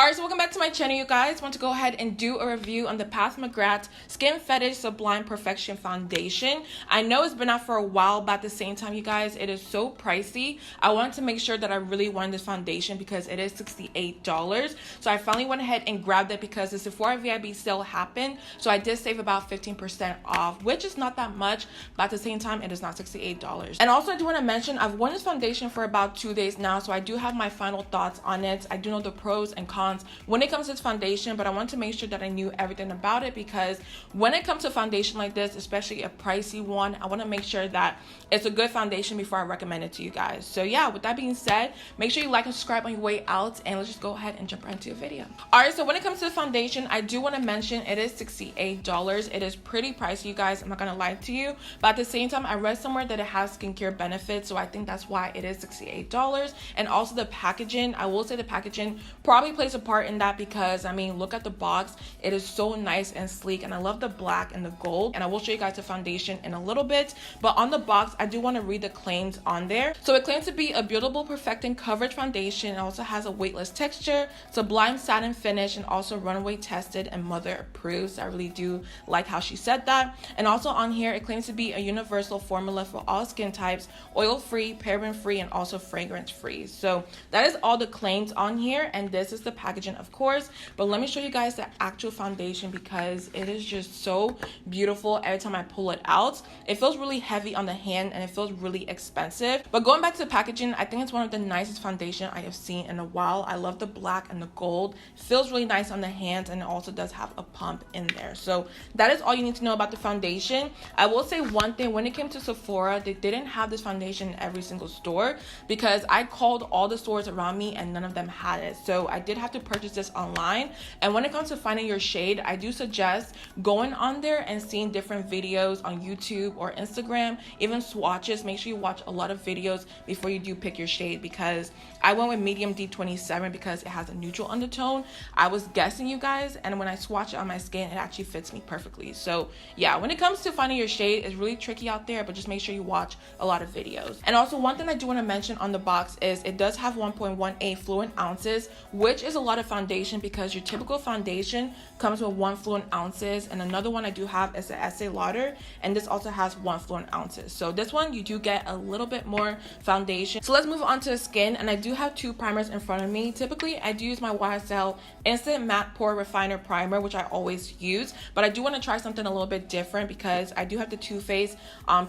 Alright, so welcome back to my channel, you guys. Want to go ahead and do a review on the MCGRATH Skin Fetish Sublime Perfection Foundation. I know it's been out for a while, but at the same time, you guys, it is so pricey. I wanted to make sure that I really wanted this foundation because it is $68. So I finally went ahead and grabbed it because the Sephora VIB sale happened. So I did save about 15% off, which is not that much, but at the same time, it is not $68. And also, I do want to mention, I've worn this foundation for about 2 days now, so I do have my final thoughts on it. I do know the pros and cons when it comes to this foundation, but I want to make sure that I knew everything about it because when it comes to a foundation like this, especially a pricey one, I want to make sure that it's a good foundation before I recommend it to you guys. So yeah, with that being said, make sure you like and subscribe on your way out, and let's just go ahead and jump right into the video. Alright, so when it comes to the foundation, I do want to mention it is $68. It is pretty pricey, you guys. I'm not gonna lie to you, but at the same time, I read somewhere that it has skincare benefits, so I think that's why it is $68. And also the packaging, I will say the packaging probably plays a part in that because I mean, look at the box. It is so nice and sleek, and I love the black and the gold. And I will show you guys the foundation in a little bit, but on the box I do want to read the claims on there. So it claims to be a buildable, perfecting coverage foundation. It also has a weightless texture, sublime satin finish, and also runway tested and mother approved. So I really do like how she said that. And also on here, it claims to be a universal formula for all skin types, oil free, paraben free, and also fragrance free. So that is all the claims on here, and this is the packaging, of course. But let me show you guys the actual foundation because it is just so beautiful. Every time I pull it out, it feels really heavy on the hand and it feels really expensive. But going back to the packaging, I think it's one of the nicest foundation I have seen in a while. I love the black and the gold. It feels really nice on the hands, and it also does have a pump in there. So that is all you need to know about the foundation. I will say one thing: when it came to Sephora, they didn't have this foundation in every single store because I called all the stores around me and none of them had it. So I did have to purchase this online. And when it comes to finding your shade, I do suggest going on there and seeing different videos on YouTube or Instagram, even swatches. Make sure you watch a lot of videos before you do pick your shade, because I went with medium D27 because it has a neutral undertone. I was guessing, you guys, and when I swatch it on my skin, it actually fits me perfectly. So yeah, when it comes to finding your shade, it's really tricky out there, but just make sure you watch a lot of videos. And also, one thing I do want to mention on the box is it does have 1.18 fluid ounces, which is a lot of foundation because your typical foundation comes with 1 fluid ounces, and another one I do have is the Estee Lauder, and this also has 1 fluid ounces. So this one you do get a little bit more foundation. So let's move on to the skin, and I do have 2 primers in front of me. Typically I do use my YSL Instant Matte Pore Refiner Primer, which I always use, but I do want to try something a little bit different because I do have the Too Faced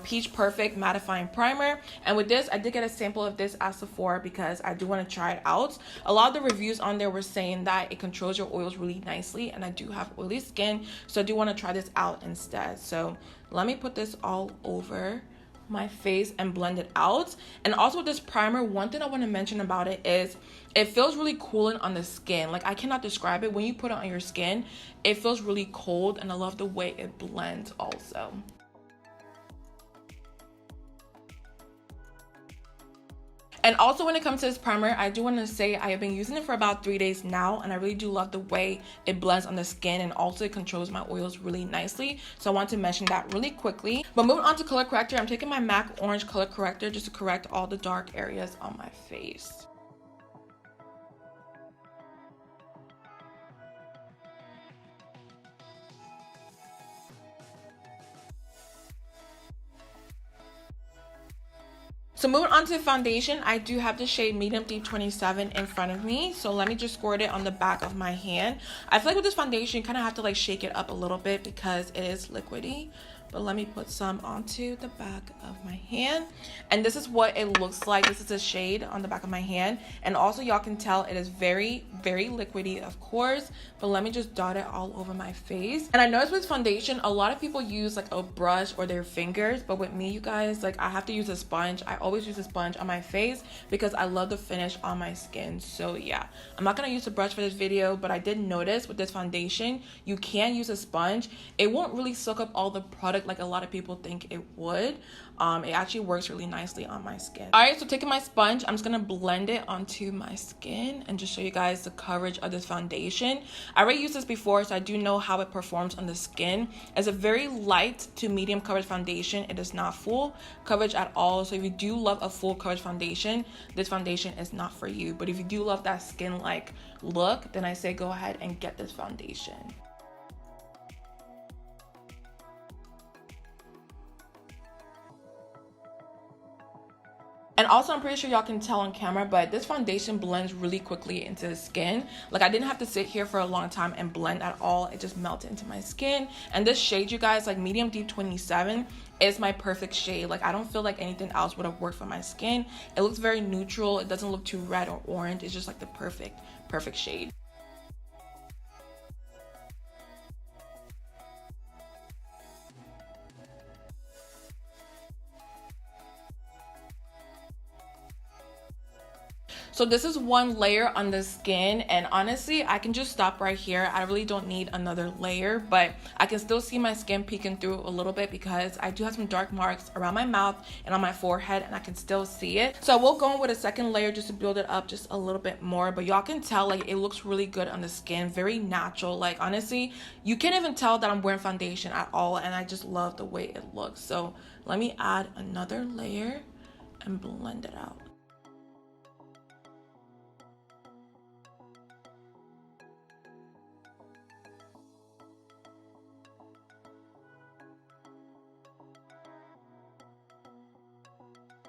Peach Perfect Mattifying Primer, and with this I did get a sample of this at Sephora because I do want to try it out. A lot of the reviews on there were saying that it controls your oils really nicely, and I do have oily skin, so I do want to try this out instead. So let me put this all over my face and blend it out. And also with this primer, one thing I want to mention about it is it feels really cooling on the skin. Like, I cannot describe it. When you put it on your skin, it feels really cold, and I love the way it blends also. And also, when it comes to this primer, I do want to say I have been using it for about 3 days now, and I really do love the way it blends on the skin, and also it controls my oils really nicely. So I want to mention that really quickly. But moving on to color corrector, I'm taking my MAC Orange Color Corrector just to correct all the dark areas on my face. So moving on to the foundation, I do have the shade Medium D27 in front of me. So let me just squirt it on the back of my hand. I feel like with this foundation, you kind of have to like shake it up a little bit because it is liquidy. But let me put some onto the back of my hand, and this is what it looks like. This is a shade on the back of my hand, and also y'all can tell it is very, very liquidy, of course. But let me just dot it all over my face. And I noticed with foundation, a lot of people use like a brush or their fingers, but with me, you guys, like, I have to use a sponge. I always use a sponge on my face because I love the finish on my skin. So yeah, I'm not gonna use a brush for this video, but I did notice with this foundation, you can use a sponge. It won't really soak up all the product good like a lot of people think it would. It actually works really nicely on my skin. All right, so taking my sponge, I'm just gonna blend it onto my skin and just show you guys the coverage of this foundation. I already used this before, so I do know how it performs on the skin. It's a very light to medium coverage foundation. It is not full coverage at all. So if you do love a full coverage foundation, this foundation is not for you. But if you do love that skin-like look, then I say go ahead and get this foundation. And also, I'm pretty sure y'all can tell on camera, but this foundation blends really quickly into the skin. Like, I didn't have to sit here for a long time and blend at all. It just melted into my skin. And this shade, you guys, like medium deep 27, is my perfect shade. Like, I don't feel like anything else would have worked for my skin. It looks very neutral. It doesn't look too red or orange. It's just like the perfect shade. So this is one layer on the skin, and honestly, I can just stop right here. I really don't need another layer, but I can still see my skin peeking through a little bit because I do have some dark marks around my mouth and on my forehead, and I can still see it. So I will go in with a second layer just to build it up just a little bit more, but y'all can tell like it looks really good on the skin, very natural. Like, honestly, you can't even tell that I'm wearing foundation at all, and I just love the way it looks. So let me add another layer and blend it out.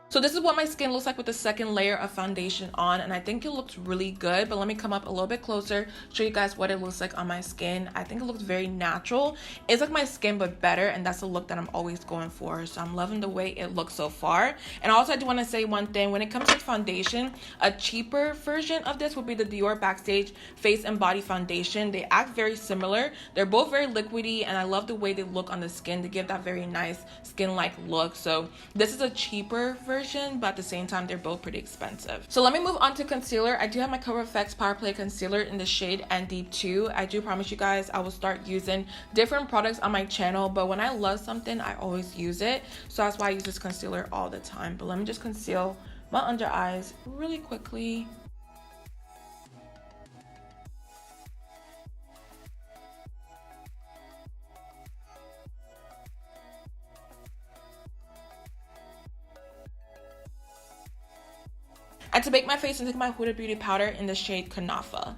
So this is what my skin looks like with the second layer of foundation on, and I think it looks really good. But let me come up a little bit closer, show you guys what it looks like on my skin. I think it looks very natural. It's like my skin but better, and that's the look that I'm always going for. So I'm loving the way it looks so far. And also, I do want to say one thing. When it comes to foundation, a cheaper version of this would be the Dior Backstage Face and Body Foundation. They act very similar. They're both very liquidy, and I love the way they look on the skin to give that very nice skin-like look. So this is a cheaper version, but at the same time they're both pretty expensive. So let me move on to concealer. I do have my Cover FX Power Play Concealer in the shade ND 2. I do promise you guys I will start using different products on my channel, but when I love something, I always use it. So that's why I use this concealer all the time. But let me just conceal my under eyes really quickly. And to bake my face, I'm taking my Huda Beauty powder in the shade Kunafa.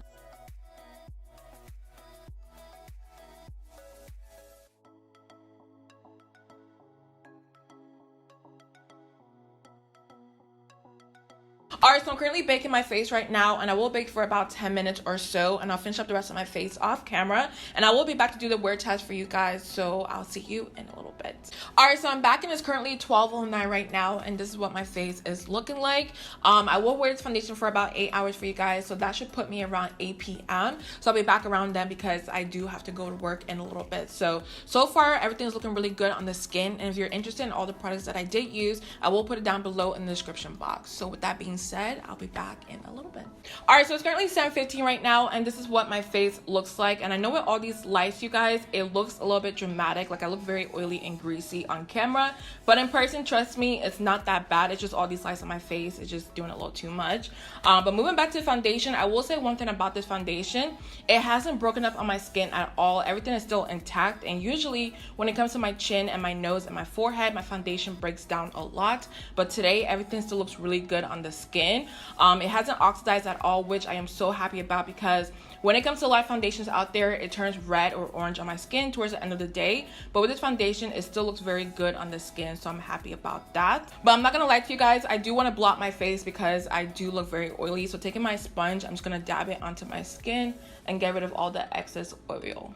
Alright, so I'm currently baking my face right now, and I will bake for about 10 minutes or so, and I'll finish up the rest of my face off camera, and I will be back to do the wear test for you guys, so I'll see you in a little bit. Alright, so I'm back, and it's currently 12:09 right now, and this is what my face is looking like. I will wear this foundation for about 8 hours for you guys, so that should put me around 8 p.m. So I'll be back around then because I do have to go to work in a little bit. So far, everything's looking really good on the skin, and if you're interested in all the products that I did use, I will put it down below in the description box. So with that being said, I'll be back in a little bit. All right, so it's currently 7:15 right now, and this is what my face looks like. And I know with all these lights, you guys, it looks a little bit dramatic. Like, I look very oily and greasy on camera, but in person, trust me, it's not that bad. It's just all these lights on my face. It's just doing a little too much. But moving back to the foundation, I will say one thing about this foundation. It hasn't broken up on my skin at all. Everything is still intact, and usually when it comes to my chin and my nose and my forehead, my foundation breaks down a lot. But today, everything still looks really good on the skin. It hasn't oxidized at all, which I am so happy about, because when it comes to a lot of foundations out there, it turns red or orange on my skin towards the end of the day. But with this foundation, it still looks very good on the skin, so I'm happy about that. But I'm not gonna lie to you guys, I do want to blot my face because I do look very oily. So taking my sponge, I'm just gonna dab it onto my skin and get rid of all the excess oil.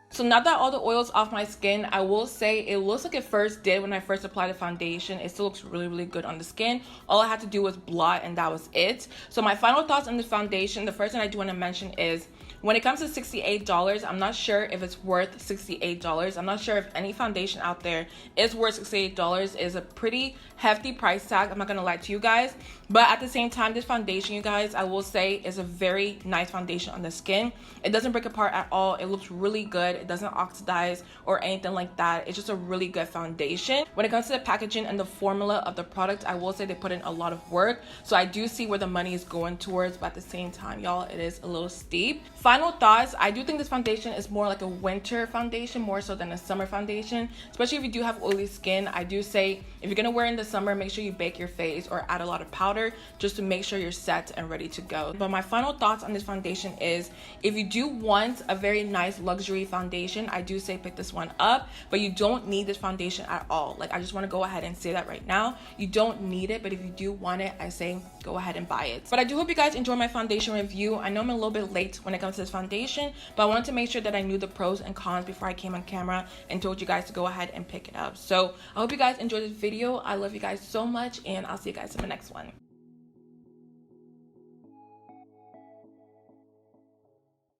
So now that all the oil's off my skin, I will say it looks like it first did when I first applied the foundation. It still looks really, really good on the skin. All I had to do was blot, and that was it. So my final thoughts on the foundation, the first thing I do want to mention is When it comes to $68, I'm not sure if it's worth $68. I'm not sure if any foundation out there is worth $68. It is a pretty hefty price tag, I'm not gonna lie to you guys. But at the same time, this foundation, you guys, I will say is a very nice foundation on the skin. It doesn't break apart at all. It looks really good. It doesn't oxidize or anything like that. It's just a really good foundation. When it comes to the packaging and the formula of the product, I will say they put in a lot of work. So I do see where the money is going towards, but at the same time, y'all, it is a little steep. Final thoughts, I do think this foundation is more like a winter foundation more so than a summer foundation, especially if you do have oily skin. I do say if you're gonna wear in the summer, make sure you bake your face or add a lot of powder just to make sure you're set and ready to go. But my final thoughts on this foundation is, if you do want a very nice luxury foundation, I do say pick this one up, but you don't need this foundation at all. Like, I just want to go ahead and say that right now. You don't need it, but if you do want it, I say go ahead and buy it. But I do hope you guys enjoy my foundation review. I know I'm a little bit late when it comes to this foundation, but I wanted to make sure that I knew the pros and cons before I came on camera and told you guys to go ahead and pick it up. So I hope you guys enjoyed this video. I love you guys so much, and I'll see you guys in the next one.